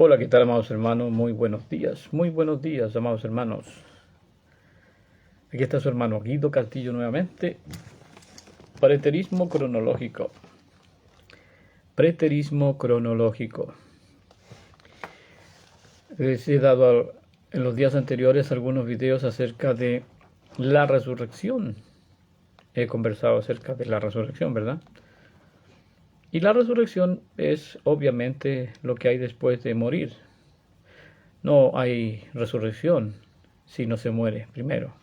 Hola, ¿qué tal, amados hermanos? Muy buenos días, amados hermanos. Aquí está su hermano Guido Castillo nuevamente. Preterismo cronológico. Preterismo cronológico. Les he dado en los días anteriores algunos videos acerca de la resurrección. He conversado acerca de la resurrección, ¿verdad? Y la resurrección es obviamente lo que hay después de morir. No hay resurrección si no se muere primero.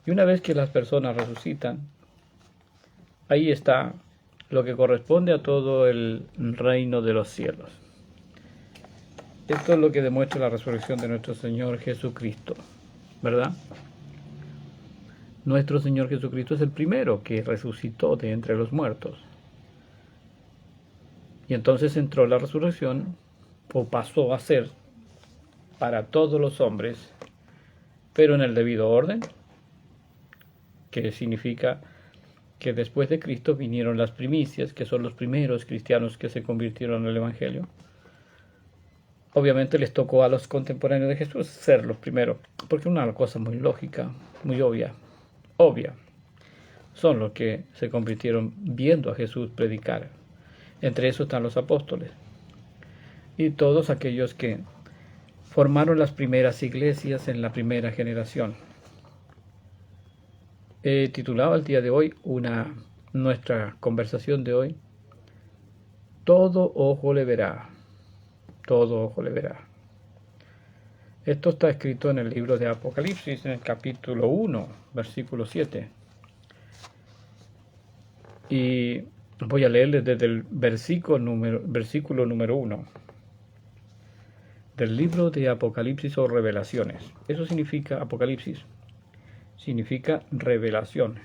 Y una vez que las personas resucitan, ahí está lo que corresponde a todo el reino de los cielos. Esto es lo que demuestra la resurrección de nuestro Señor Jesucristo, ¿verdad? Nuestro Señor Jesucristo es el primero que resucitó de entre los muertos. Y entonces entró la resurrección, o pasó a ser, para todos los hombres, pero en el debido orden, que significa que después de Cristo vinieron las primicias, que son los primeros cristianos que se convirtieron en el Evangelio. Obviamente les tocó a los contemporáneos de Jesús ser los primeros, porque una cosa muy lógica, muy obvia, son los que se convirtieron viendo a Jesús predicar. Entre esos están los apóstoles y todos aquellos que formaron las primeras iglesias en la primera generación. He titulado el día de hoy nuestra conversación de hoy: todo ojo le verá, todo ojo le verá. Esto está escrito en el libro de Apocalipsis, en el capítulo 1, versículo 7. Y voy a leerles desde el versículo número 1 del libro de Apocalipsis o Revelaciones. Eso significa Apocalipsis, significa revelación.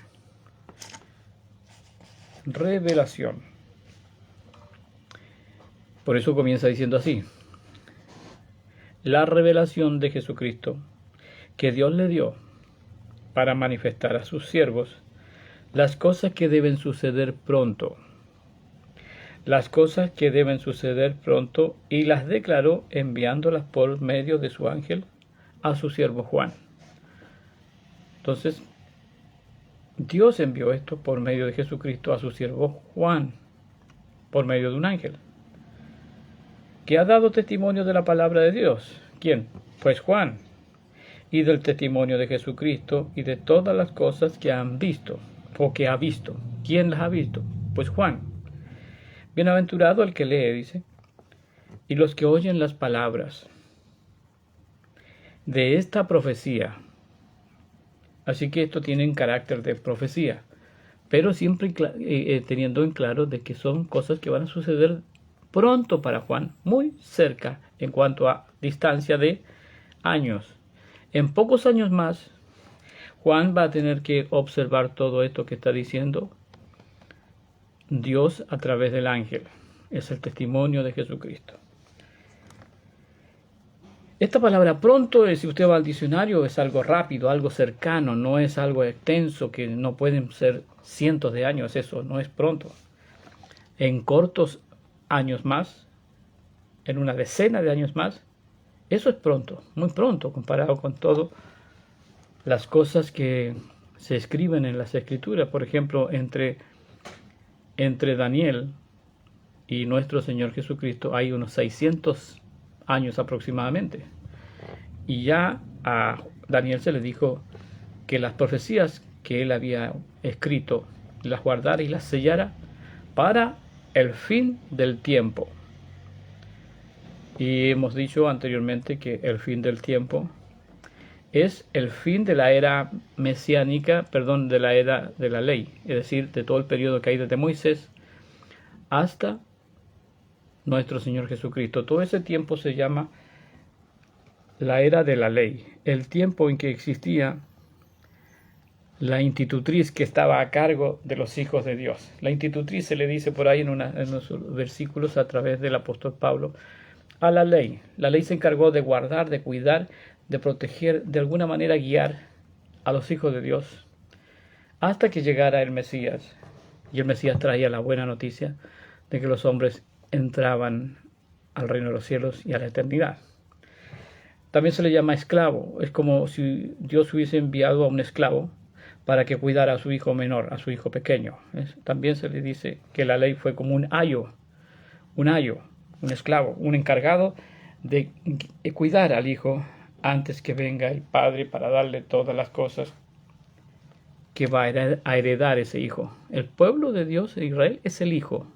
Revelación. Por eso comienza diciendo así: la revelación de Jesucristo que Dios le dio para manifestar a sus siervos las cosas que deben suceder pronto. Las cosas que deben suceder pronto, y las declaró enviándolas por medio de su ángel a su siervo Juan. Entonces, Dios envió esto por medio de Jesucristo a su siervo Juan, por medio de un ángel, que ha dado testimonio de la palabra de Dios. ¿Quién? Pues Juan. Y del testimonio de Jesucristo y de todas las cosas que han visto, o que ha visto. ¿Quién las ha visto? Pues Juan. Bienaventurado el que lee, dice, y los que oyen las palabras de esta profecía. Así que esto tiene un carácter de profecía, pero siempre teniendo en claro de que son cosas que van a suceder pronto para Juan, muy cerca en cuanto a distancia de años. En pocos años más, Juan va a tener que observar todo esto que está diciendo Dios a través del ángel. Es el testimonio de Jesucristo. Esta palabra pronto, si usted va al diccionario, es algo rápido, algo cercano, no es algo extenso que no pueden ser cientos de años. Eso no es pronto. En cortos años más, en una decena de años más, eso es pronto, muy pronto comparado con todas las cosas que se escriben en las escrituras. Por ejemplo, entre Daniel y nuestro Señor Jesucristo hay unos 600 años aproximadamente. Y ya a Daniel se le dijo que las profecías que él había escrito las guardara y las sellara para el fin del tiempo. Y hemos dicho anteriormente que el fin del tiempo es el fin de la era mesiánica, de la era de la ley, es decir, de todo el periodo que hay desde Moisés hasta nuestro Señor Jesucristo. Todo ese tiempo se llama la era de la ley, el tiempo en que existía la institutriz que estaba a cargo de los hijos de Dios. La institutriz se le dice por ahí en los versículos a través del apóstol Pablo a la ley. La ley se encargó de guardar, de cuidar, de proteger, de alguna manera guiar a los hijos de Dios hasta que llegara el Mesías. Y el Mesías traía la buena noticia de que los hombres entraban al reino de los cielos y a la eternidad. También se le llama esclavo. Es como si Dios hubiese enviado a un esclavo para que cuidara a su hijo menor, a su hijo pequeño. También se le dice que la ley fue como un ayo, un esclavo, un encargado de cuidar al hijo antes que venga el padre para darle todas las cosas que va a heredar ese hijo. El pueblo de Dios de Israel es el hijo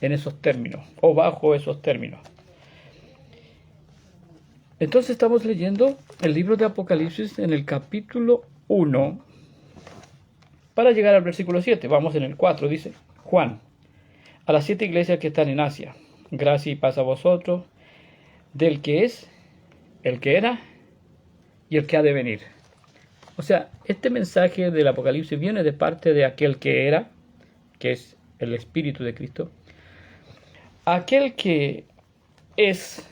en esos términos, o bajo esos términos. Entonces estamos leyendo el libro de Apocalipsis en el capítulo 1 para llegar al versículo 7. Vamos en el 4, dice Juan, a las 7 iglesias que están en Asia, gracia y paz a vosotros, del que es, el que era y el que ha de venir. O sea, este mensaje del Apocalipsis viene de parte de aquel que era, que es el Espíritu de Cristo, aquel que es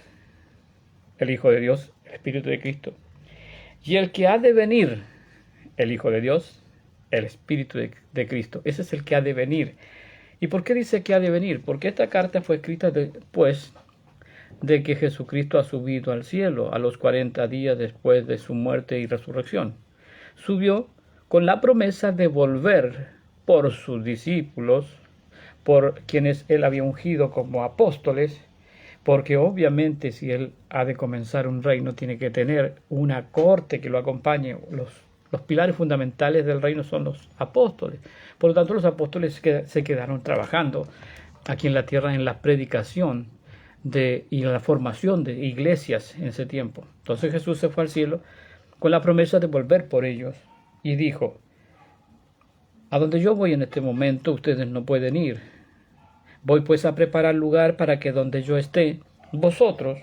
el Hijo de Dios, el Espíritu de Cristo, y el que ha de venir, el Hijo de Dios, el Espíritu de Cristo. Ese es el que ha de venir. ¿Y por qué dice que ha de venir? Porque esta carta fue escrita después de que Jesucristo ha subido al cielo a los 40 días después de su muerte y resurrección. Subió con la promesa de volver por sus discípulos, por quienes él había ungido como apóstoles, porque obviamente si él ha de comenzar un reino tiene que tener una corte que lo acompañe. Los pilares fundamentales del reino son los apóstoles. Por lo tanto, los apóstoles se quedaron trabajando aquí en la tierra en la predicación y en la formación de iglesias en ese tiempo. Entonces Jesús se fue al cielo con la promesa de volver por ellos y dijo: a donde yo voy en este momento ustedes no pueden ir. Voy pues a preparar lugar para que donde yo esté, vosotros,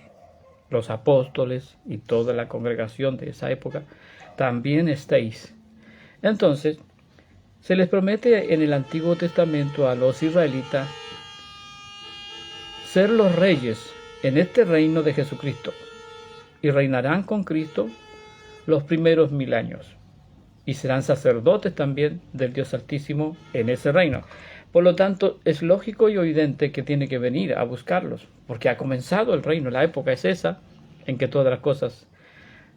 los apóstoles y toda la congregación de esa época, también estéis. Entonces, se les promete en el Antiguo Testamento a los israelitas ser los reyes en este reino de Jesucristo, y reinarán con Cristo los primeros 1000 años, y serán sacerdotes también del Dios Altísimo en ese reino. Por lo tanto, es lógico y evidente que tiene que venir a buscarlos, porque ha comenzado el reino. La época es esa en que todas las cosas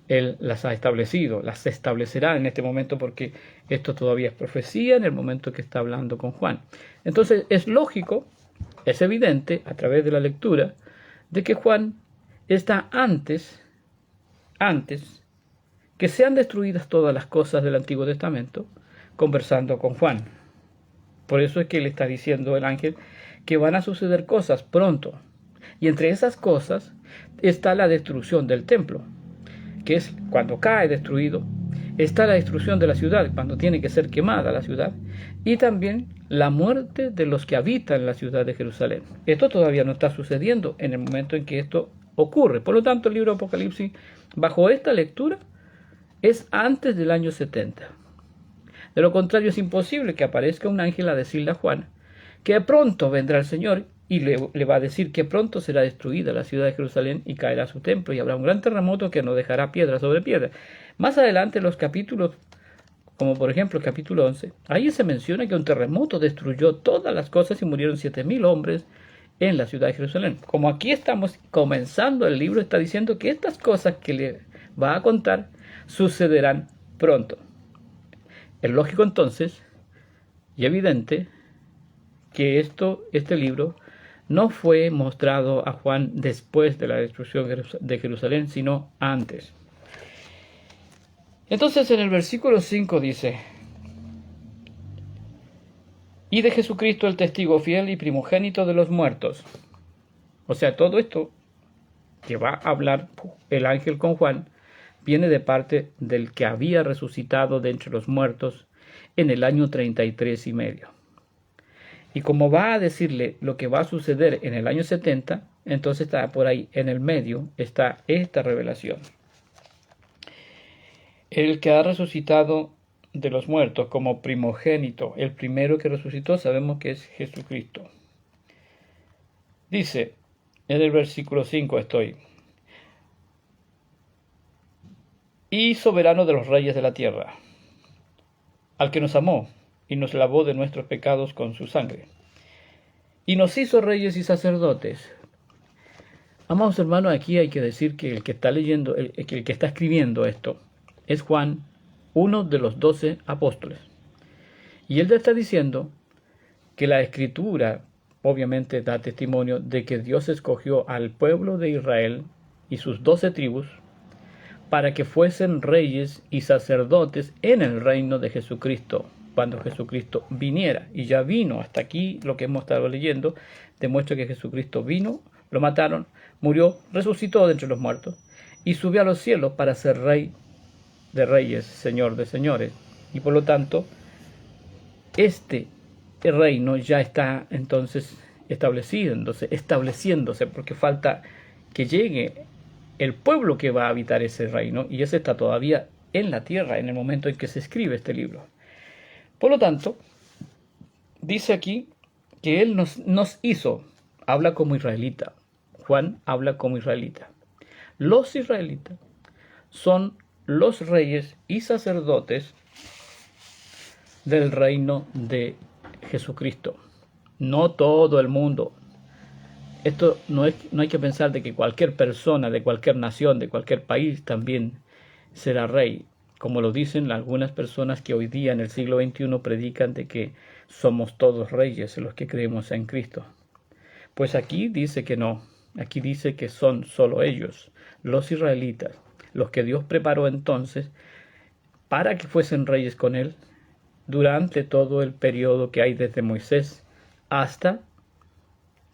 Él las ha establecido, las establecerá en este momento, porque esto todavía es profecía en el momento que está hablando con Juan. Entonces es lógico, es evidente a través de la lectura, de que Juan está antes que sean destruidas todas las cosas del Antiguo Testamento, conversando con Juan. Por eso es que le está diciendo el ángel que van a suceder cosas pronto. Y entre esas cosas está la destrucción del templo, que es cuando cae destruido. Está la destrucción de la ciudad, cuando tiene que ser quemada la ciudad. Y también la muerte de los que habitan la ciudad de Jerusalén. Esto todavía no está sucediendo en el momento en que esto ocurre. Por lo tanto, el libro de Apocalipsis, bajo esta lectura, es antes del año 70. De lo contrario, es imposible que aparezca un ángel a decirle a Juan que pronto vendrá el Señor y le va a decir que pronto será destruida la ciudad de Jerusalén y caerá su templo y habrá un gran terremoto que no dejará piedra sobre piedra. Más adelante los capítulos, como por ejemplo el capítulo 11, ahí se menciona que un terremoto destruyó todas las cosas y murieron 7000 hombres en la ciudad de Jerusalén. Como aquí estamos comenzando el libro, está diciendo que estas cosas que le va a contar sucederán pronto. Es lógico entonces y evidente que este libro no fue mostrado a Juan después de la destrucción de Jerusalén, sino antes. Entonces en el versículo 5 dice: y de Jesucristo el testigo fiel y primogénito de los muertos. O sea, todo esto que va a hablar el ángel con Juan viene de parte del que había resucitado de entre los muertos en el año 33 y medio. Y como va a decirle lo que va a suceder en el año 70, entonces está por ahí en el medio, está esta revelación. El que ha resucitado de los muertos como primogénito, el primero que resucitó, sabemos que es Jesucristo. Dice, en el versículo 5 estoy: y soberano de los reyes de la tierra, al que nos amó y nos lavó de nuestros pecados con su sangre, y nos hizo reyes y sacerdotes. Amados hermanos, aquí hay que decir que el que está leyendo, el que está escribiendo esto, es Juan, uno de los 12 apóstoles. Y él está diciendo que la Escritura obviamente da testimonio de que Dios escogió al pueblo de Israel y sus 12 tribus para que fuesen reyes y sacerdotes en el reino de Jesucristo, cuando Jesucristo viniera. Y ya vino. Hasta aquí lo que hemos estado leyendo demuestra que Jesucristo vino, lo mataron, murió, resucitó de entre los muertos y subió a los cielos para ser Rey de reyes, Señor de señores. Y por lo tanto, este reino ya está entonces estableciéndose, porque falta que llegue el pueblo que va a habitar ese reino, y ese está todavía en la tierra en el momento en que se escribe este libro. Por lo tanto, dice aquí que Él nos hizo, habla como israelita. Juan habla como israelita. Los israelitas son los reyes y sacerdotes del reino de Jesucristo. No todo el mundo. Esto no hay que pensar de que cualquier persona, de cualquier nación, de cualquier país también será rey, como lo dicen algunas personas que hoy día en el siglo XXI predican de que somos todos reyes los que creemos en Cristo. Pues aquí dice que no, aquí dice que son solo ellos, los israelitas, los que Dios preparó entonces para que fuesen reyes con Él durante todo el periodo que hay desde Moisés hasta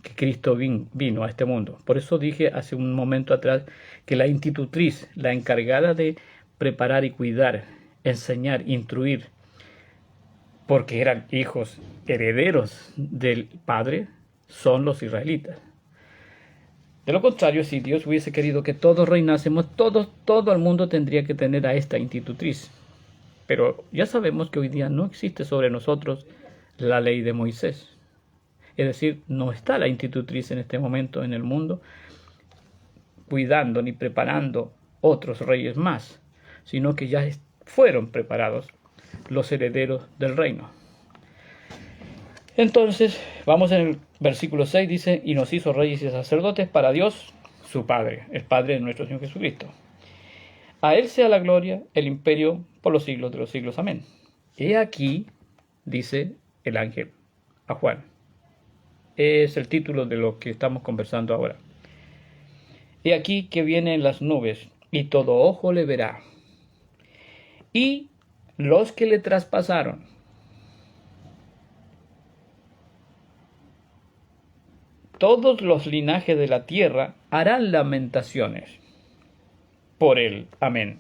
que Cristo vino a este mundo. Por eso dije hace un momento atrás que la institutriz, la encargada de preparar y cuidar, enseñar, instruir, porque eran hijos herederos del Padre, son los israelitas. De lo contrario, si Dios hubiese querido que todos reinásemos, todo el mundo tendría que tener a esta institutriz. Pero ya sabemos que hoy día no existe sobre nosotros la ley de Moisés. Es decir, no está la institutriz en este momento en el mundo cuidando ni preparando otros reyes más, sino que ya fueron preparados los herederos del reino. Entonces, vamos en el versículo 6, dice, y nos hizo reyes y sacerdotes para Dios, su Padre, el Padre de nuestro Señor Jesucristo. A Él sea la gloria, el imperio, por los siglos de los siglos. Amén. He aquí, dice el ángel a Juan. Es el título de lo que estamos conversando ahora. He aquí que viene en las nubes, y todo ojo le verá. Y los que le traspasaron, todos los linajes de la tierra harán lamentaciones por él. Amén.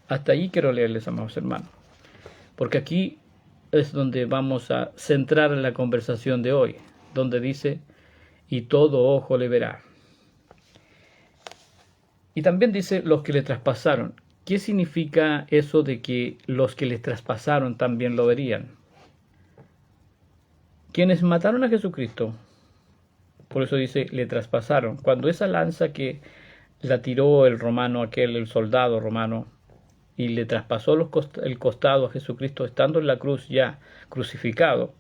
Hasta ahí quiero leerles, amados hermanos, porque aquí es donde vamos a centrar la conversación de hoy, donde dice, y todo ojo le verá. Y también dice, los que le traspasaron. ¿Qué significa eso de que los que le traspasaron también lo verían? Quienes mataron a Jesucristo, por eso dice, le traspasaron. Cuando esa lanza que la tiró el romano, el soldado romano, y le traspasó el costado a Jesucristo estando en la cruz ya crucificado,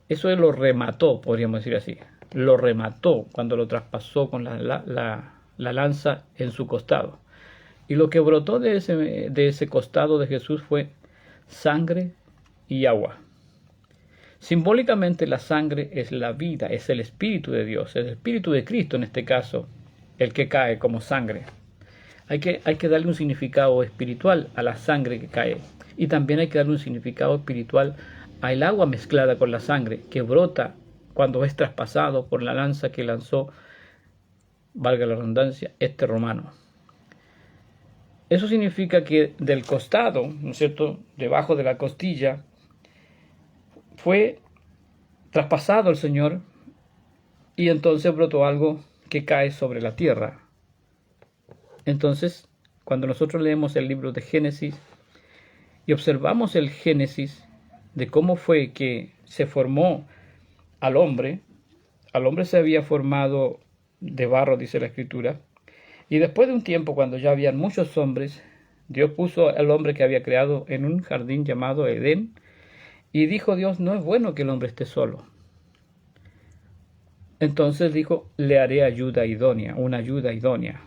eso él lo remató, podríamos decir así. Lo remató cuando lo traspasó con la lanza en su costado. Y lo que brotó de ese costado de Jesús fue sangre y agua. Simbólicamente la sangre es la vida, es el Espíritu de Dios, el Espíritu de Cristo en este caso, el que cae como sangre. Hay que darle un significado espiritual a la sangre que cae. Y también hay que darle un significado espiritual al agua mezclada con la sangre que brota cuando es traspasado por la lanza que lanzó, valga la redundancia, este romano. Eso significa que del costado, ¿no es cierto?, debajo de la costilla, fue traspasado el Señor y entonces brotó algo que cae sobre la tierra. Entonces, cuando nosotros leemos el libro de Génesis y observamos el Génesis de cómo fue que se formó al hombre se había formado de barro, dice la Escritura, y después de un tiempo, cuando ya habían muchos hombres, Dios puso al hombre que había creado en un jardín llamado Edén, y dijo Dios, no es bueno que el hombre esté solo. Entonces dijo, le haré ayuda idónea, una ayuda idónea.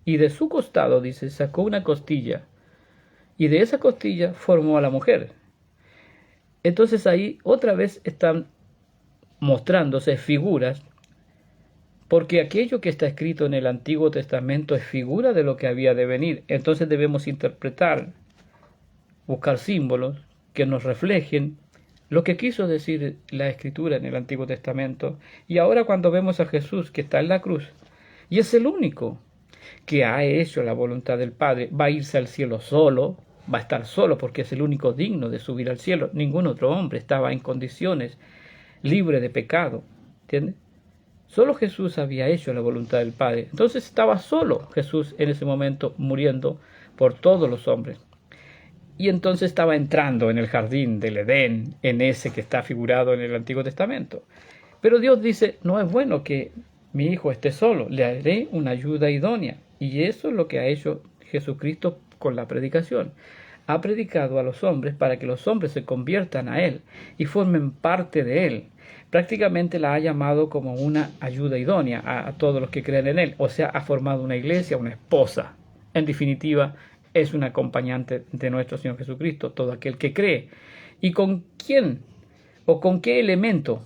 Y de su costado, dice, sacó una costilla, y de esa costilla formó a la mujer. Entonces ahí otra vez están mostrándose figuras, porque aquello que está escrito en el Antiguo Testamento es figura de lo que había de venir. Entonces debemos interpretar, buscar símbolos que nos reflejen lo que quiso decir la Escritura en el Antiguo Testamento. Y ahora cuando vemos a Jesús que está en la cruz, y es el único que ha hecho la voluntad del Padre, va a irse al cielo solo, va a estar solo porque es el único digno de subir al cielo. Ningún otro hombre estaba en condiciones libre de pecado, ¿entiendes? Solo Jesús había hecho la voluntad del Padre. Entonces estaba solo Jesús en ese momento muriendo por todos los hombres. Y entonces estaba entrando en el jardín del Edén, en ese que está figurado en el Antiguo Testamento. Pero Dios dice, no es bueno que mi hijo esté solo, le haré una ayuda idónea. Y eso es lo que ha hecho Jesucristo con la predicación. Ha predicado a los hombres para que los hombres se conviertan a Él y formen parte de Él. Prácticamente la ha llamado como una ayuda idónea a todos los que creen en Él. O sea, ha formado una iglesia, una esposa. En definitiva, es un acompañante de nuestro Señor Jesucristo, todo aquel que cree. ¿Y con quién o con qué elemento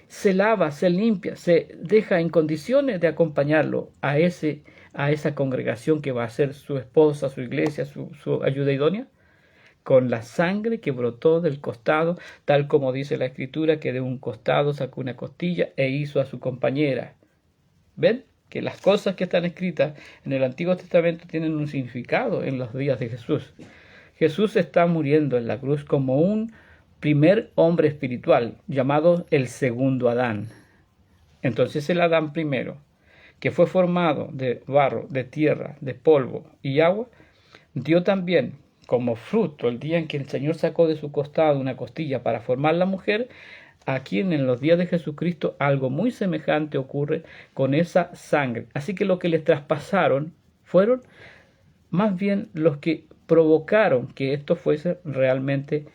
se lava, se limpia, se deja en condiciones de acompañarlo a esa congregación que va a ser su esposa, su iglesia, su ayuda idónea? Con la sangre que brotó del costado, tal como dice la Escritura, que de un costado sacó una costilla e hizo a su compañera. ¿Ven? Que las cosas que están escritas en el Antiguo Testamento tienen un significado en los días de Jesús. Jesús está muriendo en la cruz como un primer hombre espiritual, llamado el segundo Adán. Entonces el Adán primero, que fue formado de barro, de tierra, de polvo y agua, dio también como fruto el día en que el Señor sacó de su costado una costilla para formar la mujer. Aquí en los días de Jesucristo algo muy semejante ocurre con esa sangre. Así que lo que les traspasaron fueron más bien los que provocaron que esto fuese realmente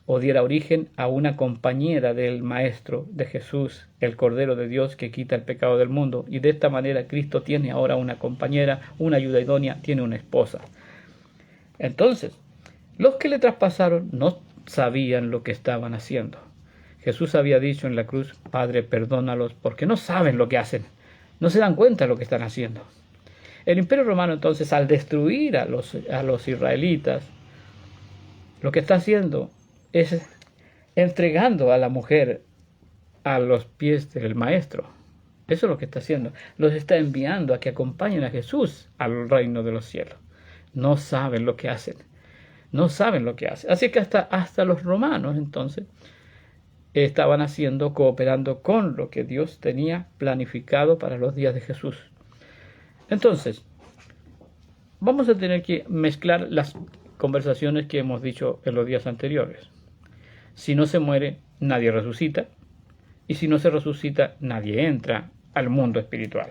o diera origen a una compañera del Maestro, de Jesús, el Cordero de Dios que quita el pecado del mundo. Y de esta manera Cristo tiene ahora una compañera, una ayuda idónea, tiene una esposa. Entonces, los que le traspasaron no sabían lo que estaban haciendo. Jesús había dicho en la cruz, Padre, perdónalos porque no saben lo que hacen, no se dan cuenta de lo que están haciendo. El Imperio Romano entonces, al destruir a los israelitas, lo que está haciendo es entregando a la mujer a los pies del Maestro. Eso es lo que está haciendo. Los está enviando a que acompañen a Jesús al reino de los cielos. No saben lo que hacen. No saben lo que hacen. Así que hasta los romanos entonces estaban haciendo, cooperando con lo que Dios tenía planificado para los días de Jesús. Entonces, vamos a tener que mezclar las conversaciones que hemos dicho en los días anteriores. Si no se muere, nadie resucita. Y si no se resucita, nadie entra al mundo espiritual.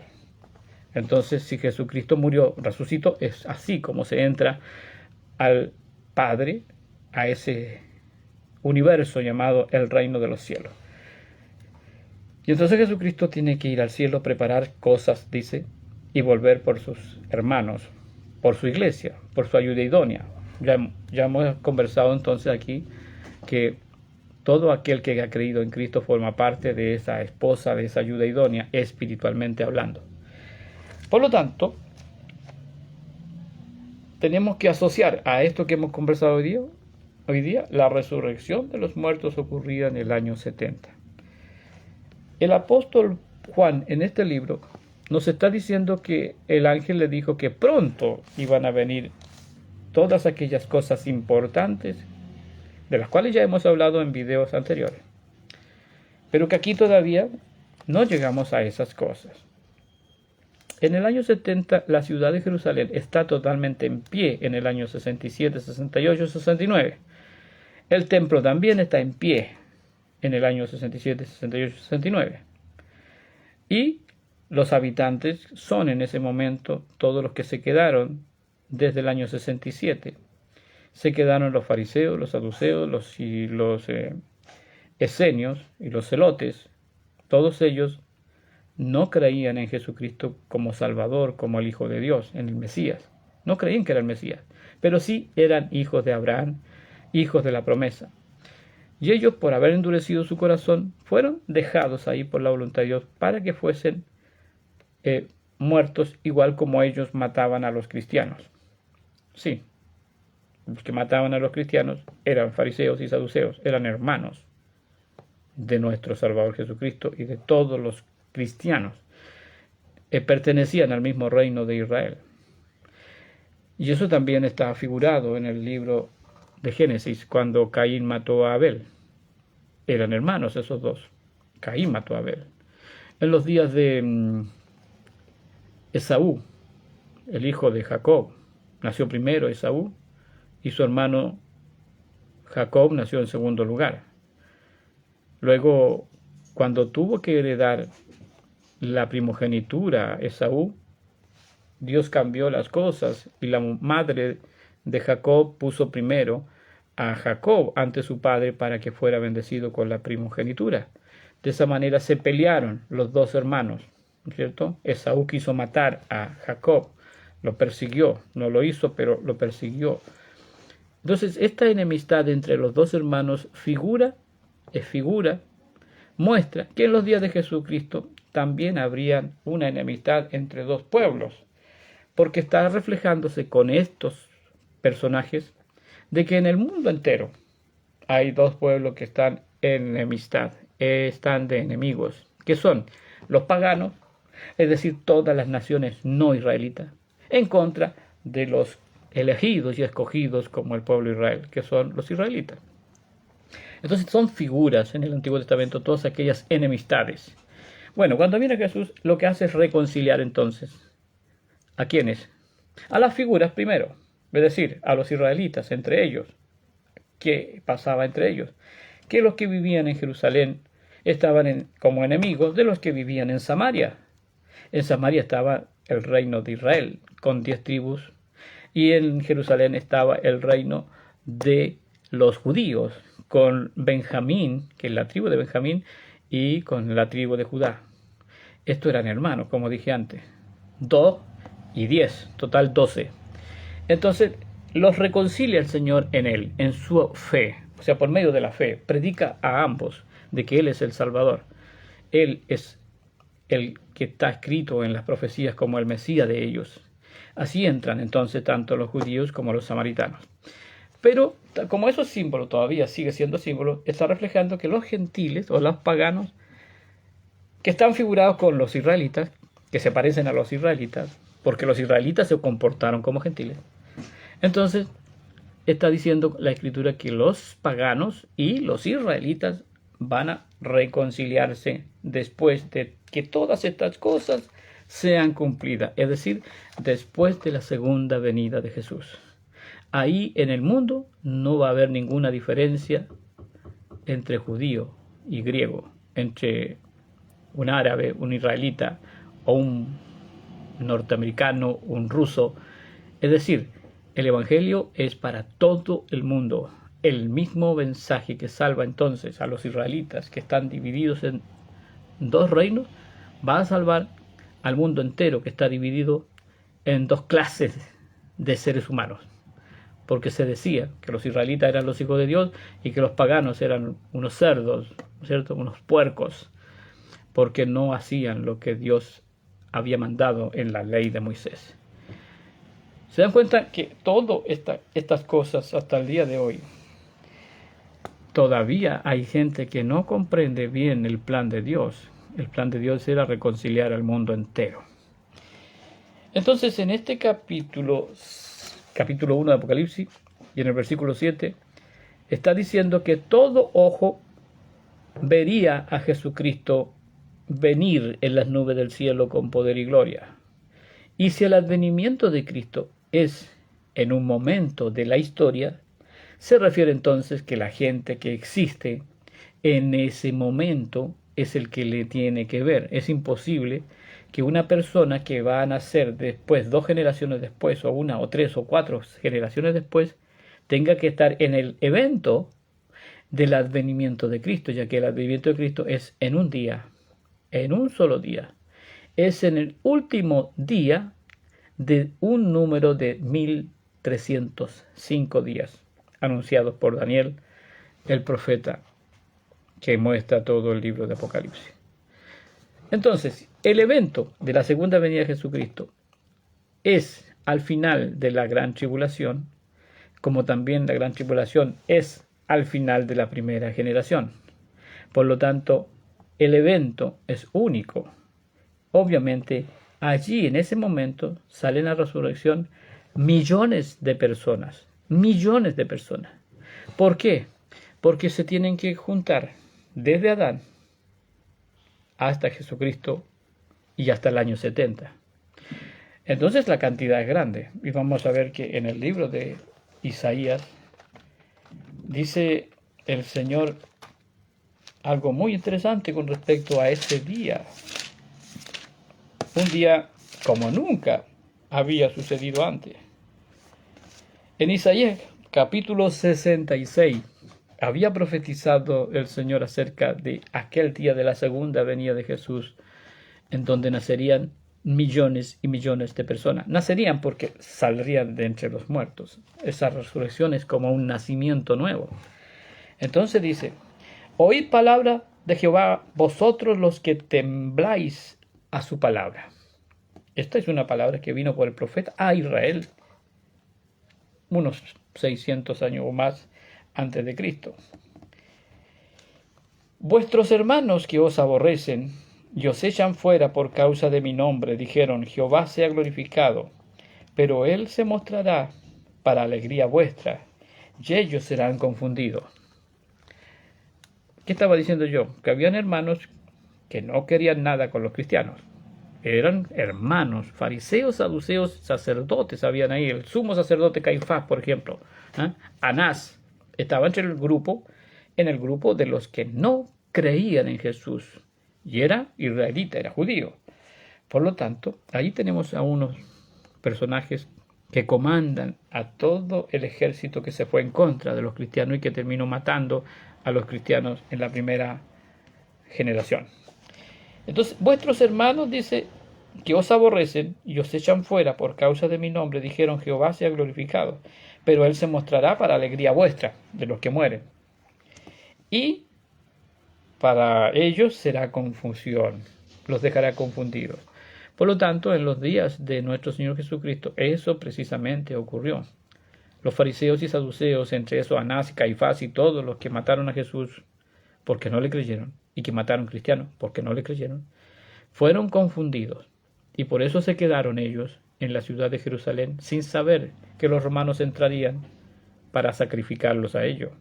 Entonces, si Jesucristo murió, resucitó, es así como se entra al Padre, a ese universo llamado el reino de los cielos. Y entonces Jesucristo tiene que ir al cielo, preparar cosas, dice, y volver por sus hermanos, por su iglesia, por su ayuda idónea. Ya hemos conversado entonces aquí que todo aquel que ha creído en Cristo forma parte de esa esposa, de esa ayuda idónea, espiritualmente hablando. Por lo tanto, tenemos que asociar a esto que hemos conversado hoy día la resurrección de los muertos ocurrida en el año 70. El apóstol Juan en este libro nos está diciendo que el ángel le dijo que pronto iban a venir todas aquellas cosas importantes de las cuales ya hemos hablado en videos anteriores, pero que aquí todavía no llegamos a esas cosas. En el año 70 la ciudad de Jerusalén está totalmente en pie en el año 67, 68, 69. El templo también está en pie en el año 67, 68, 69. Y los habitantes son en ese momento todos los que se quedaron desde el año 67. Se quedaron los fariseos, los saduceos, los esenios y los celotes. Todos ellos no creían en Jesucristo como Salvador, como el Hijo de Dios, en el Mesías. No creían que era el Mesías, pero sí eran hijos de Abraham, hijos de la promesa. Y ellos, por haber endurecido su corazón, fueron dejados ahí por la voluntad de Dios para que fuesen muertos, igual como ellos mataban a los cristianos. Sí, los que mataban a los cristianos eran fariseos y saduceos, eran hermanos de nuestro Salvador Jesucristo y de todos los cristianos. Pertenecían al mismo reino de Israel. Y eso también está figurado en el libro de Génesis, cuando Caín mató a Abel. Eran hermanos esos dos. Caín mató a Abel. En los días de Esaú, el hijo de Jacob, nació primero Esaú y su hermano Jacob nació en segundo lugar. Luego, cuando tuvo que heredar la primogenitura Esaú, Dios cambió las cosas y la madre de Jacob puso primero a Jacob ante su padre para que fuera bendecido con la primogenitura. De esa manera se pelearon los dos hermanos, ¿cierto? Esaú quiso matar a Jacob, lo persiguió, no lo hizo, pero lo persiguió. Entonces, esta enemistad entre los dos hermanos muestra que en los días de Jesucristo también habría una enemistad entre dos pueblos, porque está reflejándose con estos personajes de que en el mundo entero hay dos pueblos que están en enemistad, están de enemigos, que son los paganos, es decir, todas las naciones no israelitas, en contra de los elegidos y escogidos como el pueblo de Israel, que son los israelitas. Entonces son figuras en el Antiguo Testamento todas aquellas enemistades. Bueno, cuando viene Jesús, lo que hace es reconciliar entonces. ¿A quiénes? A las figuras primero, es decir, a los israelitas entre ellos. ¿Qué pasaba entre ellos? Que los que vivían en Jerusalén estaban como enemigos de los que vivían en Samaria. En Samaria estaba el reino de Israel, con 10 tribus, y en Jerusalén estaba el reino de los judíos, con Benjamín, que es la tribu de Benjamín, y con la tribu de Judá. Estos eran hermanos, como dije antes. 2 y 10, total 12. Entonces, los reconcilia el Señor en él, en su fe, o sea, por medio de la fe. Predica a ambos de que Él es el Salvador. Él es el que está escrito en las profecías como el Mesías de ellos. Así entran entonces tanto los judíos como los samaritanos. Pero como esos símbolos todavía sigue siendo símbolo, está reflejando que los gentiles o los paganos que están figurados con los israelitas, que se parecen a los israelitas, porque los israelitas se comportaron como gentiles. Entonces, está diciendo la Escritura que los paganos y los israelitas van a reconciliarse después de que todas estas cosas sean cumplidas, es decir, después de la segunda venida de Jesús. Ahí en el mundo no va a haber ninguna diferencia entre judío y griego, entre un árabe, un israelita o un norteamericano, un ruso. Es decir, el Evangelio es para todo el mundo. El mismo mensaje que salva entonces a los israelitas que están divididos en dos reinos, va a salvar al mundo entero que está dividido en dos clases de seres humanos. Porque se decía que los israelitas eran los hijos de Dios y que los paganos eran unos cerdos, ¿cierto? Unos puercos, porque no hacían lo que Dios había mandado en la ley de Moisés. Se dan cuenta que todas estas cosas hasta el día de hoy, todavía hay gente que no comprende bien el plan de Dios. El plan de Dios era reconciliar al mundo entero. Entonces, en este capítulo 1 de Apocalipsis, y en el versículo 7, está diciendo que todo ojo vería a Jesucristo venir en las nubes del cielo con poder y gloria. Y si el advenimiento de Cristo es en un momento de la historia, se refiere entonces que la gente que existe en ese momento es el que le tiene que ver. Es imposible que una persona que va a nacer después, 2 generaciones después, o 1 o 3 o 4 generaciones después, tenga que estar en el evento del advenimiento de Cristo, ya que el advenimiento de Cristo es en un día, en un solo día. es en el último día de un número de 1305 días, anunciados por Daniel, el profeta, que muestra todo el libro de Apocalipsis. Entonces, el evento de la segunda venida de Jesucristo es al final de la gran tribulación, como también la gran tribulación es al final de la primera generación. Por lo tanto, el evento es único. Obviamente, allí en ese momento salen a la resurrección millones de personas. Millones de personas. ¿Por qué? Porque se tienen que juntar desde Adán hasta Jesucristo y hasta el año 70. Entonces la cantidad es grande. Y vamos a ver que en el libro de Isaías dice el Señor algo muy interesante con respecto a este día. Un día como nunca había sucedido antes. En Isaías capítulo 66 había profetizado el Señor acerca de aquel día de la segunda venida de Jesús, en donde nacerían millones y millones de personas. Nacerían porque saldrían de entre los muertos. Esa resurrección es como un nacimiento nuevo. Entonces dice: oíd palabra de Jehová, vosotros los que tembláis a su palabra. Esta es una palabra que vino por el profeta a Israel unos 600 años o más antes de Cristo. Vuestros hermanos que os aborrecen y os echan fuera por causa de mi nombre, dijeron: Jehová sea glorificado, pero él se mostrará para alegría vuestra, y ellos serán confundidos. ¿Qué estaba diciendo yo? Que habían hermanos que no querían nada con los cristianos. Eran hermanos, fariseos, saduceos, sacerdotes, habían ahí, el sumo sacerdote Caifás, por ejemplo, Anás, estaba entre el grupo, en el grupo de los que no creían en Jesús, y era israelita, era judío. Por lo tanto, ahí tenemos a unos personajes que comandan a todo el ejército que se fue en contra de los cristianos y que terminó matando a los cristianos en la primera generación. Entonces, vuestros hermanos, dice, que os aborrecen y os echan fuera por causa de mi nombre, dijeron: Jehová sea glorificado, pero él se mostrará para alegría vuestra, de los que mueren. Y para ellos será confusión, los dejará confundidos. Por lo tanto, en los días de nuestro Señor Jesucristo, eso precisamente ocurrió. Los fariseos y saduceos, entre eso Anás y Caifás y todos los que mataron a Jesús porque no le creyeron, y que mataron cristianos porque no le creyeron, fueron confundidos, y por eso se quedaron ellos en la ciudad de Jerusalén sin saber que los romanos entrarían para sacrificarlos a ellos.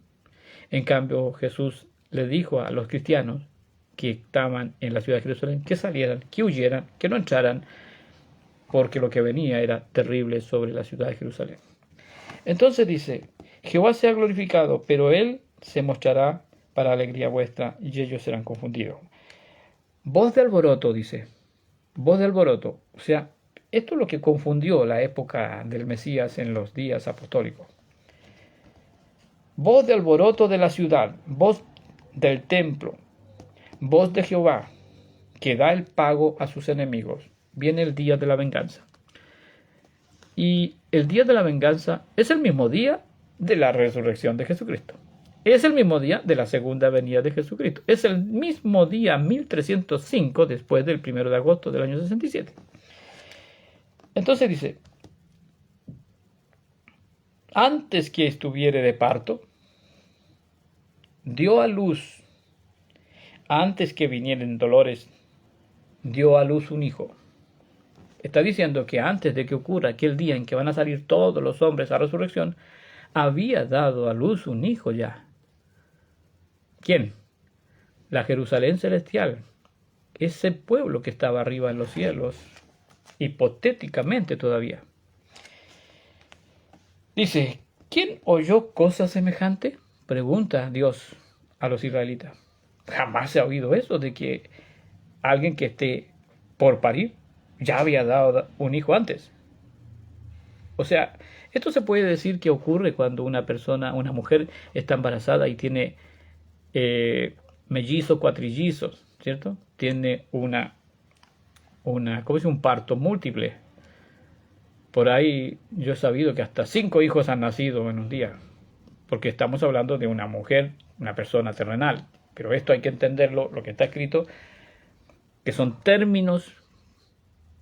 En cambio, Jesús le dijo a los cristianos que estaban en la ciudad de Jerusalén que salieran, que huyeran, que no entraran, porque lo que venía era terrible sobre la ciudad de Jerusalén. Entonces dice: Jehová sea glorificado, pero él se mostrará para alegría vuestra, y ellos serán confundidos. Voz de alboroto, dice. Voz de alboroto. O sea, esto es lo que confundió la época del Mesías en los días apostólicos. Voz de alboroto de la ciudad, voz del templo, voz de Jehová, que da el pago a sus enemigos. Viene el día de la venganza. Y el día de la venganza es el mismo día de la resurrección de Jesucristo. Es el mismo día de la segunda venida de Jesucristo. Es el mismo día 1305 después del 1 de agosto del año 67. Entonces dice: antes que estuviere de parto, dio a luz. Antes que vinieren dolores, dio a luz un hijo. Está diciendo que antes de que ocurra aquel día en que van a salir todos los hombres a resurrección, había dado a luz un hijo ya. ¿Quién? La Jerusalén celestial. Ese pueblo que estaba arriba en los cielos, hipotéticamente todavía. Dice: ¿quién oyó cosa semejante? Pregunta Dios a los israelitas. Jamás se ha oído eso de que alguien que esté por parir ya había dado un hijo antes. O sea, esto se puede decir que ocurre cuando una persona, una mujer, está embarazada y tiene mellizos, cuatrillizos, ¿cierto? Tiene una ¿cómo un parto múltiple. Por ahí yo he sabido que hasta 5 hijos han nacido en un día, porque estamos hablando de una mujer, una persona terrenal. Pero esto hay que entenderlo, lo que está escrito, que son términos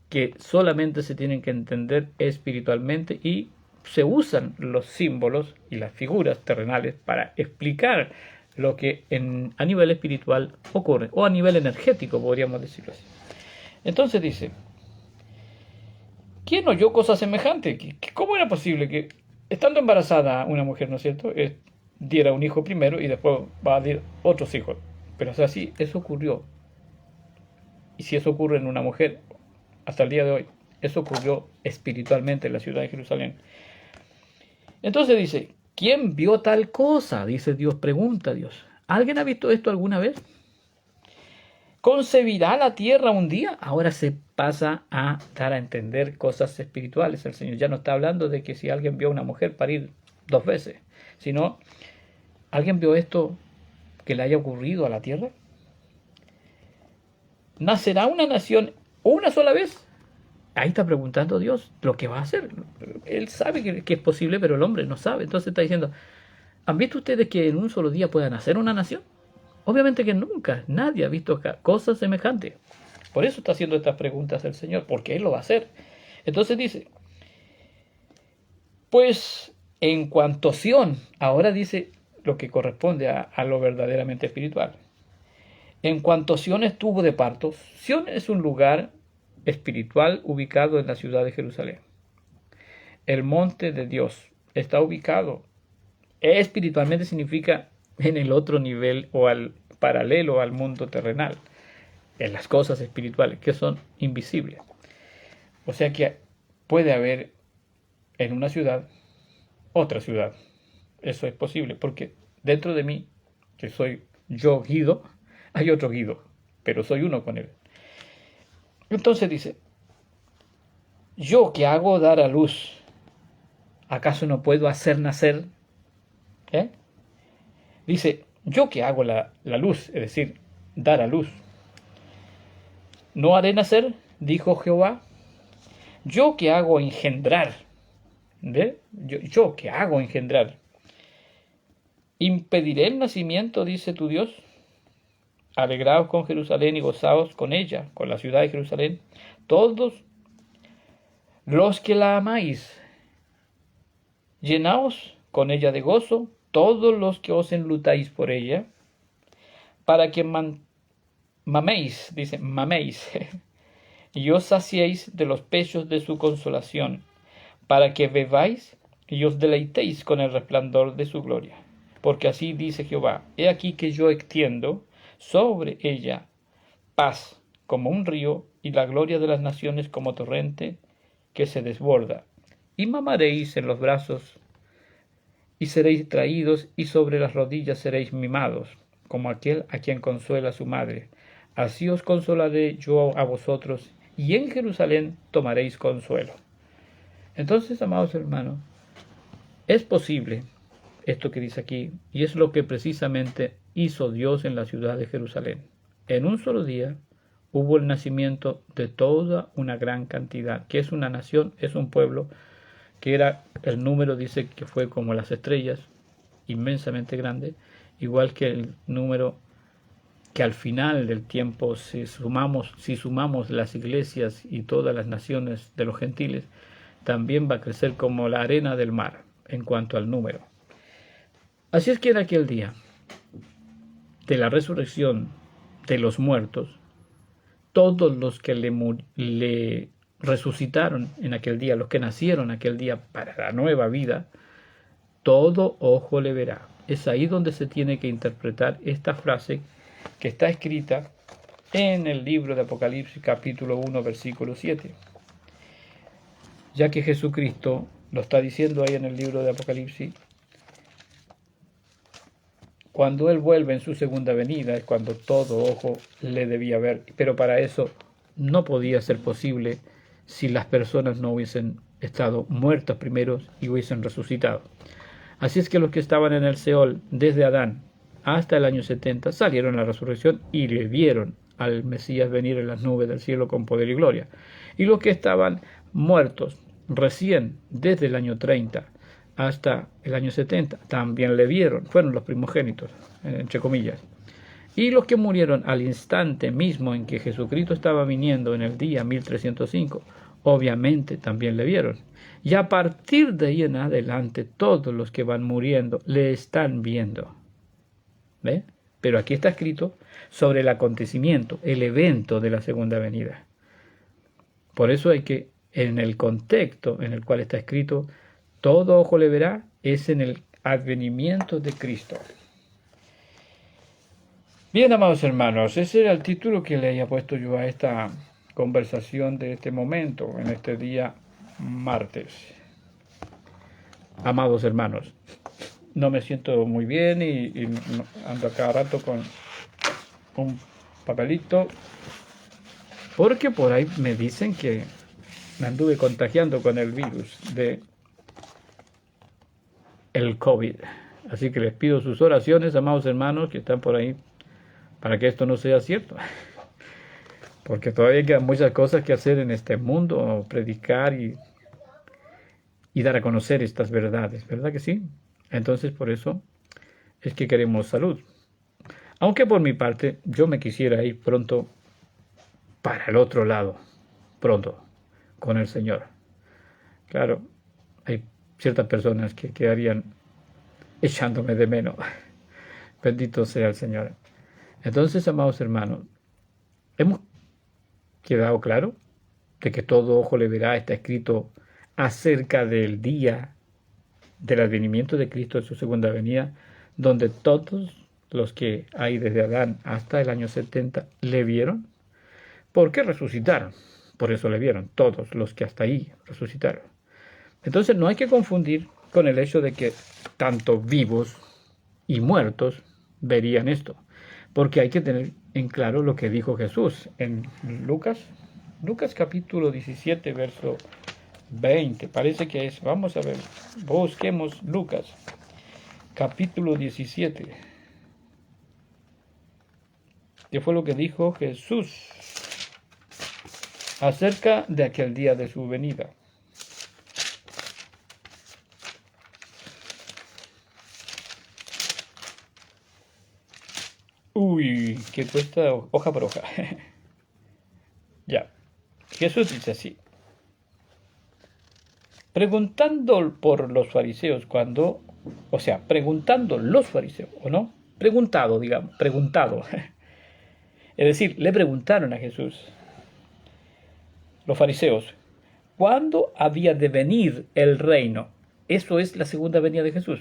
que solamente se tienen que entender espiritualmente, y se usan los símbolos y las figuras terrenales para explicar lo que a nivel espiritual ocurre, o a nivel energético, podríamos decirlo así. Entonces dice, ¿quién oyó cosa semejante? ¿Cómo era posible que, estando embarazada una mujer, ¿no es cierto?, diera un hijo primero y después va a dar otros hijos? Pero o sea, sí, eso ocurrió. Y si eso ocurre en una mujer, hasta el día de hoy, eso ocurrió espiritualmente en la ciudad de Jerusalén. Entonces dice, ¿quién vio tal cosa? Dice Dios, pregunta Dios. ¿Alguien ha visto esto alguna vez? ¿Concebirá la tierra un día? Ahora se pasa a dar a entender cosas espirituales. El Señor ya no está hablando de que si alguien vio a una mujer parir 2 veces, sino, ¿alguien vio esto que le haya ocurrido a la tierra? ¿Nacerá una nación una sola vez? Ahí está preguntando Dios lo que va a hacer. Él sabe que es posible, pero el hombre no sabe. Entonces está diciendo, ¿han visto ustedes que en un solo día pueda nacer una nación? Obviamente que nunca, nadie ha visto cosas semejantes. Por eso está haciendo estas preguntas el Señor, porque Él lo va a hacer. Entonces dice, pues en cuanto a Sión, ahora dice lo que corresponde a lo verdaderamente espiritual. En cuanto a Sión estuvo de parto, Sión es un lugar espiritual ubicado en la ciudad de Jerusalén. El monte de Dios está ubicado. Espiritualmente significa en el otro nivel, o al paralelo al mundo terrenal, en las cosas espirituales que son invisibles. O sea que puede haber en una ciudad otra ciudad. Eso es posible, porque dentro de mí, que soy yo Guido, hay otro Guido, pero soy uno con él. Entonces dice, yo que hago dar a luz, ¿acaso no puedo hacer nacer? Dice, yo que hago la luz, es decir, dar a luz, ¿no haré nacer? Dijo Jehová. Yo que hago engendrar, ¿ve? Yo que hago engendrar, ¿impediré el nacimiento? Dice tu Dios. Alegraos con Jerusalén y gozaos con ella, con la ciudad de Jerusalén, todos los que la amáis. Llenaos con ella de gozo, todos los que os enlutáis por ella, para que maméis, dice, maméis, y os saciéis de los pechos de su consolación, para que bebáis y os deleitéis con el resplandor de su gloria. Porque así dice Jehová, he aquí que yo extiendo sobre ella paz como un río, y la gloria de las naciones como torrente que se desborda. Y mamaréis en los brazos, y seréis traídos, y sobre las rodillas seréis mimados, como aquel a quien consuela su madre. Así os consolaré yo a vosotros, y en Jerusalén tomaréis consuelo. Entonces, amados hermanos, es posible esto que dice aquí, y es lo que precisamente hizo Dios en la ciudad de Jerusalén. En un solo día hubo el nacimiento de toda una gran cantidad. ¿Qué es una nación? Es un pueblo que era, el número dice que fue como las estrellas, inmensamente grande, igual que el número que al final del tiempo, si sumamos las iglesias y todas las naciones de los gentiles, también va a crecer como la arena del mar en cuanto al número. Así es que en aquel día de la resurrección de los muertos, todos los que le resucitaron en aquel día, los que nacieron aquel día para la nueva vida, todo ojo le verá. Es ahí donde se tiene que interpretar esta frase que está escrita en el libro de Apocalipsis capítulo 1 versículo 7. Ya que Jesucristo lo está diciendo ahí en el libro de Apocalipsis, cuando Él vuelve en su segunda venida es cuando todo ojo le debía ver, pero para eso no podía ser posible si las personas no hubiesen estado muertas primero y hubiesen resucitado. Así es que los que estaban en el Seol desde Adán hasta el año 70 salieron a la resurrección y le vieron al Mesías venir en las nubes del cielo con poder y gloria. Y los que estaban muertos recién desde el año 30 hasta el año 70 también le vieron, fueron los primogénitos, entre comillas. Y los que murieron al instante mismo en que Jesucristo estaba viniendo en el día 1305, obviamente también le vieron. Y a partir de ahí en adelante, todos los que van muriendo le están viendo. ¿Ve? Pero aquí está escrito sobre el acontecimiento, el evento de la segunda venida. Por eso hay que, en el contexto en el cual está escrito, todo ojo le verá, es en el advenimiento de Cristo. Bien, amados hermanos, ese era el título que le haya puesto yo a esta conversación de este momento, en este día martes. Amados hermanos, no me siento muy bien y ando a cada rato con un papelito, porque por ahí me dicen que me anduve contagiando con el virus de el COVID. Así que les pido sus oraciones, amados hermanos, que están por ahí, para que esto no sea cierto. Porque todavía quedan muchas cosas que hacer en este mundo, predicar y dar a conocer estas verdades, ¿verdad que sí? Entonces, por eso es que queremos salud. Aunque por mi parte, yo me quisiera ir pronto para el otro lado, pronto, con el Señor. Claro, hay ciertas personas que quedarían echándome de menos. Bendito sea el Señor. Entonces, amados hermanos, hemos quedado claro de que todo ojo le verá, está escrito acerca del día del advenimiento de Cristo en su segunda venida, donde todos los que hay desde Adán hasta el año 70 le vieron. ¿Por qué resucitaron? Por eso le vieron, todos los que hasta ahí resucitaron. Entonces no hay que confundir con el hecho de que tanto vivos y muertos verían esto, porque hay que tener en claro lo que dijo Jesús en Lucas capítulo 17, verso 20, parece que es, vamos a ver, busquemos Lucas capítulo 17. ¿Qué fue lo que dijo Jesús acerca de aquel día de su venida? Uy, que cuesta hoja por hoja. Ya. Jesús dice así. Preguntando por los fariseos preguntando los fariseos, ¿o no? Preguntado. Es decir, le preguntaron a Jesús, los fariseos, ¿cuándo había de venir el reino? Eso es la segunda venida de Jesús.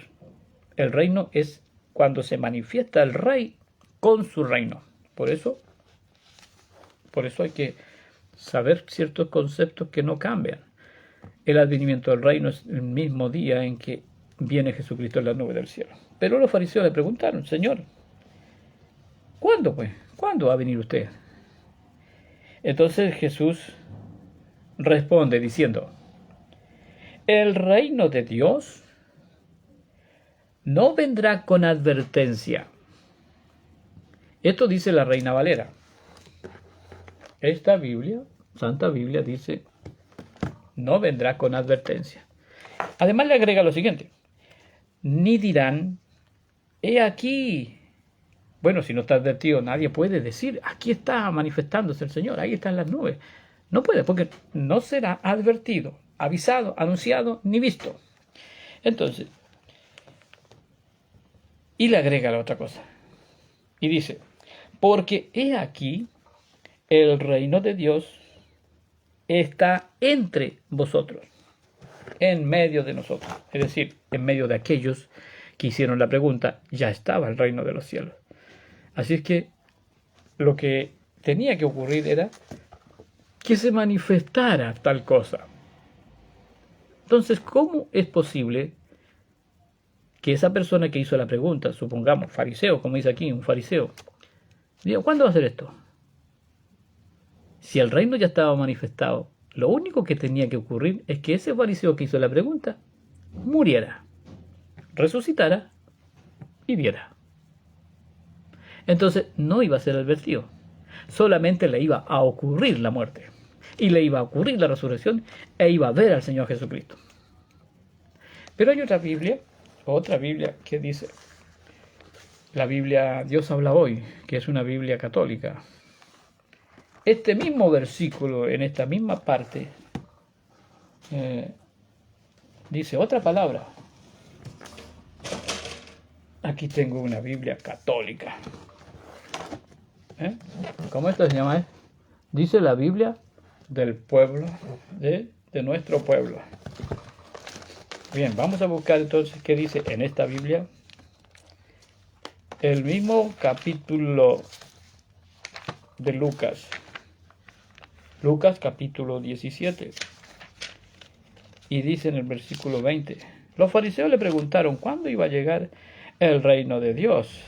El reino es cuando se manifiesta el rey con su reino. Por eso hay que saber ciertos conceptos que no cambian. El advenimiento del reino es el mismo día en que viene Jesucristo en la nube del cielo. Pero los fariseos le preguntaron, Señor, ¿cuándo pues? ¿Cuándo va a venir usted? Entonces Jesús responde diciendo, el reino de Dios no vendrá con advertencia. Esto dice la Reina Valera. Esta Biblia, Santa Biblia, dice, no vendrá con advertencia. Además le agrega lo siguiente, ni dirán, he aquí. Bueno, si no está advertido, nadie puede decir, aquí está manifestándose el Señor, ahí está en las nubes. No puede, porque no será advertido, avisado, anunciado, ni visto. Entonces, y le agrega la otra cosa. Y dice, porque he aquí, el reino de Dios está entre vosotros, en medio de nosotros. Es decir, en medio de aquellos que hicieron la pregunta, ya estaba el reino de los cielos. Así es que lo que tenía que ocurrir era que se manifestara tal cosa. Entonces, ¿cómo es posible que esa persona que hizo la pregunta, supongamos fariseo, como dice aquí, un fariseo, diga, ¿cuándo va a ser esto? Si el reino ya estaba manifestado, lo único que tenía que ocurrir es que ese fariseo que hizo la pregunta muriera, resucitara y viera. Entonces no iba a ser advertido. solamente le iba a ocurrir la muerte, y le iba a ocurrir la resurrección, e iba a ver al Señor Jesucristo. Pero hay otra Biblia que dice, la Biblia Dios habla hoy, que es una Biblia católica. Este mismo versículo, en esta misma parte, dice otra palabra. Aquí tengo una Biblia católica. ¿Cómo esto se llama? Dice la Biblia del pueblo, de nuestro pueblo. Bien, vamos a buscar entonces qué dice en esta Biblia. El mismo capítulo de Lucas. Lucas capítulo 17. Y dice en el versículo 20. Los fariseos le preguntaron cuándo iba a llegar el reino de Dios.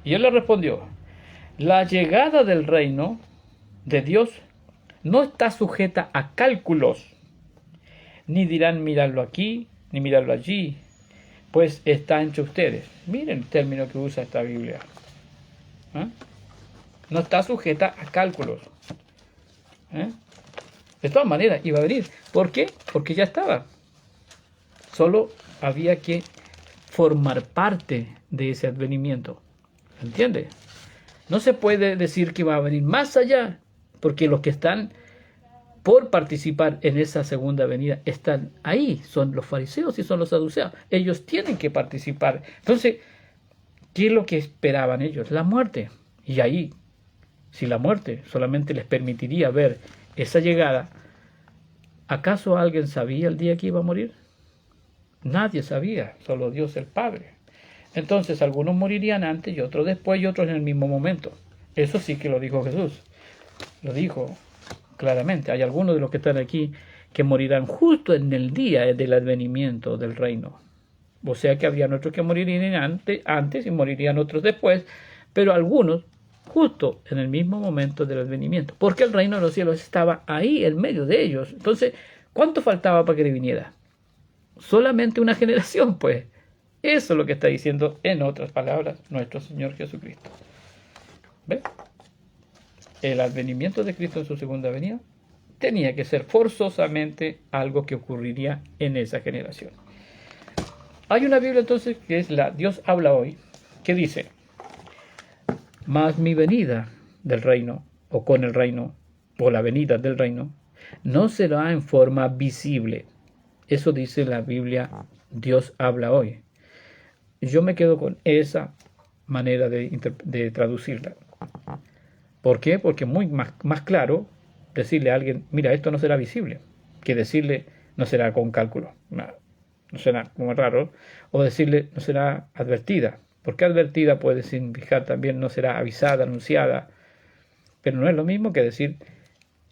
Y él le respondió, la llegada del reino de Dios no está sujeta a cálculos, ni dirán mirarlo aquí, ni mirarlo allí, pues está entre ustedes. Miren el término que usa esta Biblia. No está sujeta a cálculos. De todas maneras iba a venir. ¿Por qué? Porque ya estaba. Solo había que formar parte de ese advenimiento. ¿Entiende? No se puede decir que va a venir más allá, porque los que están por participar en esa segunda venida están ahí, son los fariseos y son los saduceos. Ellos tienen que participar. Entonces, ¿qué es lo que esperaban ellos? La muerte. Y ahí, si la muerte solamente les permitiría ver esa llegada, ¿acaso alguien sabía el día que iba a morir? Nadie sabía, solo Dios el Padre. Entonces algunos morirían antes y otros después y otros en el mismo momento. Eso sí que lo dijo Jesús. Lo dijo claramente. Hay algunos de los que están aquí que morirán justo en el día del advenimiento del reino. O sea que habrían otros que morirían antes y morirían otros después, pero algunos justo en el mismo momento del advenimiento. Porque el reino de los cielos estaba ahí en medio de ellos. Entonces, ¿cuánto faltaba para que le viniera? Solamente una generación, pues. Eso es lo que está diciendo, en otras palabras, nuestro Señor Jesucristo. ¿Ven? El advenimiento de Cristo en su segunda venida tenía que ser forzosamente algo que ocurriría en esa generación. Hay una Biblia entonces que es la Dios habla hoy, que dice, mas mi venida del reino, o con el reino, o la venida del reino, no será en forma visible. Eso dice la Biblia Dios habla hoy. Yo me quedo con esa manera de traducirla. ¿Por qué? Porque es muy más claro decirle a alguien, mira, esto no será visible, que decirle, no será con cálculo. No será como raro. O decirle, no será advertida. Porque advertida puede significar también no será avisada, anunciada. Pero no es lo mismo que decir,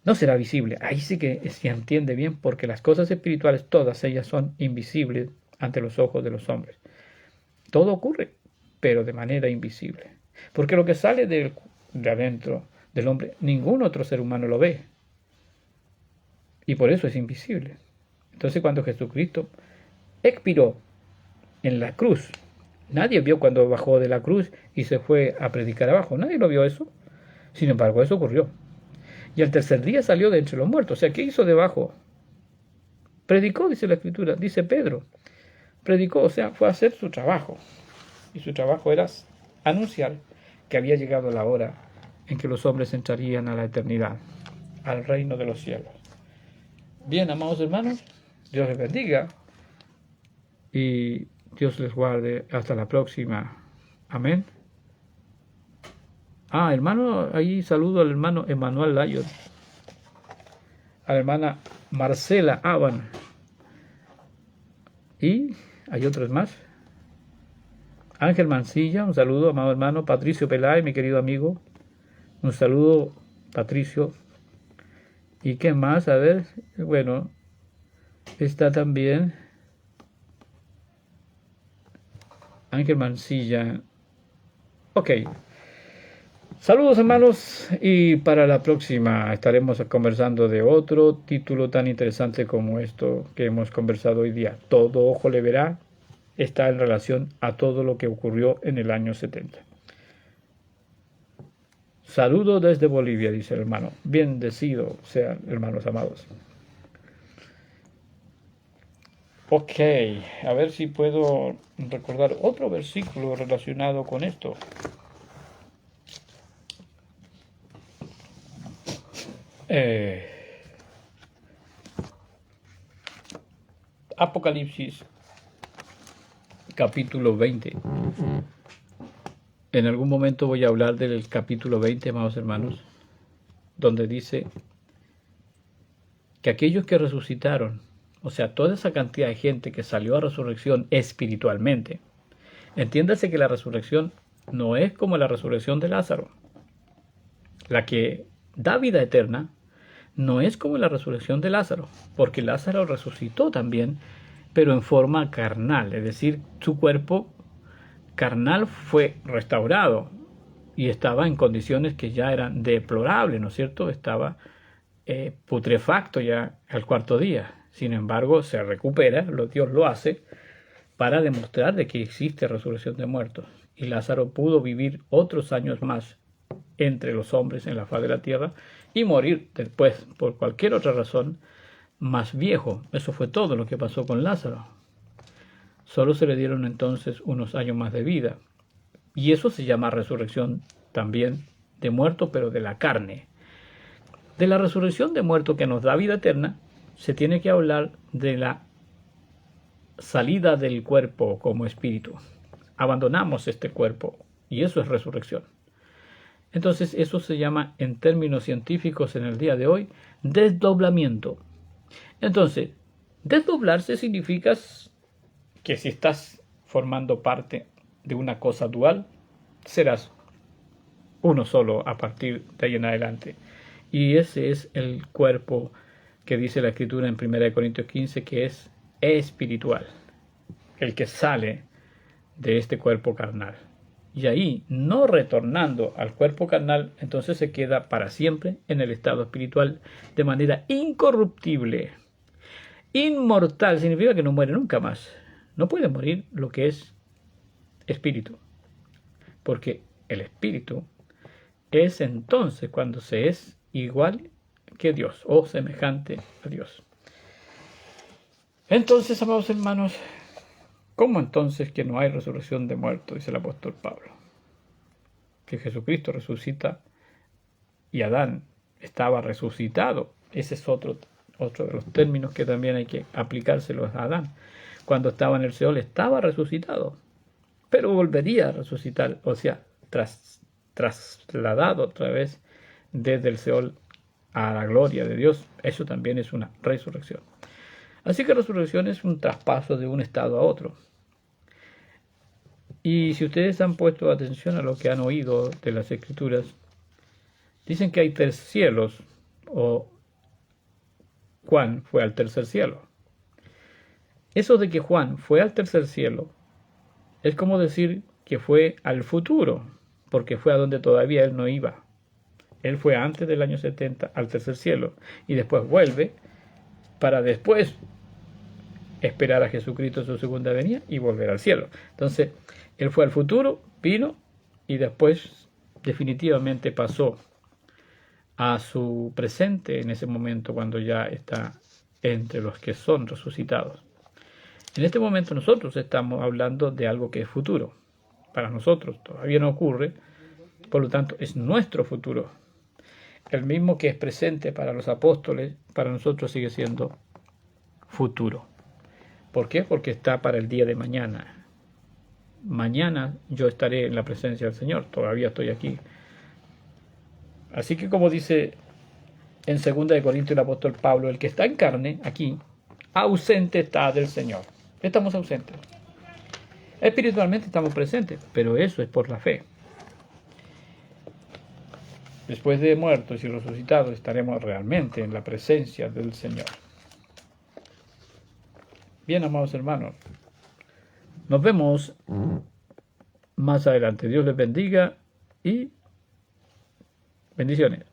no será visible. Ahí sí que se entiende bien, porque las cosas espirituales, todas ellas son invisibles ante los ojos de los hombres. Todo ocurre, pero de manera invisible. Porque lo que sale de adentro del hombre, ningún otro ser humano lo ve. Y por eso es invisible. Entonces cuando Jesucristo expiró en la cruz, nadie vio cuando bajó de la cruz y se fue a predicar abajo. Nadie lo vio eso. Sin embargo, eso ocurrió. Y al tercer día salió de entre los muertos. O sea, ¿qué hizo debajo? Predicó, dice la Escritura, dice Pedro. Predicó, o sea, fue a hacer su trabajo. Y su trabajo era anunciar que había llegado la hora en que los hombres entrarían a la eternidad, al reino de los cielos. Bien, amados hermanos, Dios les bendiga y Dios les guarde hasta la próxima. Amén. Hermano, ahí saludo al hermano Emanuel Lyon, a la hermana Marcela Aban, y hay otros más. Ángel Mancilla, un saludo, amado hermano. Patricio Peláez, mi querido amigo, un saludo, Patricio. ¿Y qué más? A ver, bueno, está también Ángel Mancilla. Ok. Saludos, hermanos, y para la próxima estaremos conversando de otro título tan interesante como esto que hemos conversado hoy día. Todo ojo le verá. Está en relación a todo lo que ocurrió en el año 70. Saludo desde Bolivia, dice el hermano. Bendecido sean, hermanos amados. Ok, a ver si puedo recordar otro versículo relacionado con esto. Apocalipsis capítulo 20. En algún momento voy a hablar del capítulo 20, amados hermanos, donde dice que aquellos que resucitaron, o sea, toda esa cantidad de gente que salió a resurrección espiritualmente, entiéndase que la resurrección no es como la resurrección de Lázaro. La que da vida eterna no es como la resurrección de Lázaro, porque Lázaro resucitó también, pero en forma carnal, es decir, su cuerpo carnal fue restaurado y estaba en condiciones que ya eran deplorables, ¿no es cierto? Estaba putrefacto ya al cuarto día. Sin embargo, se recupera, Dios lo hace para demostrar de que existe resurrección de muertos. Y Lázaro pudo vivir otros años más entre los hombres en la faz de la tierra y morir después, por cualquier otra razón, más viejo. Eso fue todo lo que pasó con Lázaro. Solo se le dieron entonces unos años más de vida. Y eso se llama resurrección también de muerto, pero de la carne. De la resurrección de muerto que nos da vida eterna, se tiene que hablar de la salida del cuerpo como espíritu. Abandonamos este cuerpo y eso es resurrección. Entonces eso se llama en términos científicos en el día de hoy desdoblamiento. Entonces, desdoblarse significa que si estás formando parte de una cosa dual, serás uno solo a partir de ahí en adelante. Y ese es el cuerpo que dice la Escritura en 1 Corintios 15, que es espiritual, el que sale de este cuerpo carnal. Y ahí, no retornando al cuerpo carnal, entonces se queda para siempre en el estado espiritual de manera incorruptible. Inmortal significa que no muere nunca más. No puede morir lo que es espíritu, porque el espíritu es entonces cuando se es igual que Dios o semejante a Dios. Entonces, amados hermanos, ¿cómo entonces que no hay resurrección de muertos? Dice el apóstol Pablo. Que Jesucristo resucita y Adán estaba resucitado. Ese es otro de los términos que también hay que aplicárselos a Adán. Cuando estaba en el Seol estaba resucitado, pero volvería a resucitar, o sea, trasladado otra vez desde el Seol a la gloria de Dios. Eso también es una resurrección. Así que resurrección es un traspaso de un estado a otro. Y si ustedes han puesto atención a lo que han oído de las Escrituras, dicen que hay 3 cielos, o Juan fue al tercer cielo. Eso de que Juan fue al tercer cielo es como decir que fue al futuro, porque fue a donde todavía él no iba. Él fue antes del año 70 al tercer cielo y después vuelve para después esperar a Jesucristo en su segunda venida y volver al cielo. Entonces, él fue al futuro, vino y después definitivamente pasó a su presente en ese momento cuando ya está entre los que son resucitados. En este momento nosotros estamos hablando de algo que es futuro. Para nosotros todavía no ocurre, por lo tanto es nuestro futuro. El mismo que es presente para los apóstoles, para nosotros sigue siendo futuro. ¿Por qué? Porque está para el día de mañana. Mañana yo estaré en la presencia del Señor, todavía estoy aquí. Así que como dice en 2 Corintios el apóstol Pablo, el que está en carne, aquí, ausente está del Señor. Estamos ausentes. Espiritualmente estamos presentes, pero eso es por la fe. Después de muertos y resucitados estaremos realmente en la presencia del Señor. Bien, amados hermanos, nos vemos más adelante. Dios les bendiga y bendiciones.